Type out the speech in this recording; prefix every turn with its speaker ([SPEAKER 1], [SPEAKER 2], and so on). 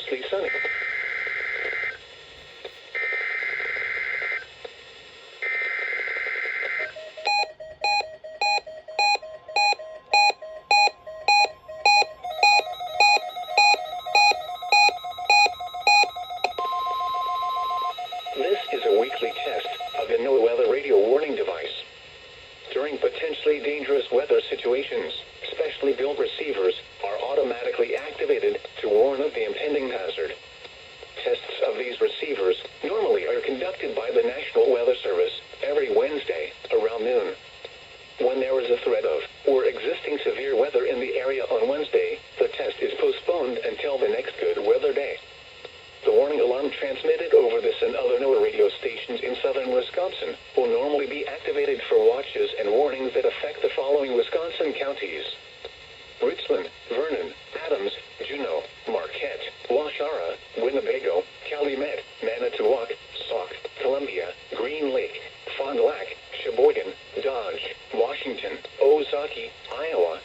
[SPEAKER 1] mostly sunny. This is a weekly test of the NOAA radio warning device. During potentially dangerous weather situations, specially built receivers are automatically activated to warn of the impending hazard. Tests of these receivers normally are conducted by the National Weather Service every Wednesday around noon. When there is a threat of or existing severe weather in the area on Wednesday, the test is postponed until the next good weather day. The warning alarm transmitted over this and other NOAA radio stations in southern Wisconsin will normally be activated for watches and warnings that affect the following Wisconsin counties: Richland, Vernon, Adams, Juneau, Marquette, Waushara, Winnebago, Calumet, Manitowoc, Sauk, Columbia, Green Lake, Fond du Lac, Sheboygan, Dodge, Washington, Ozaukee, Iowa,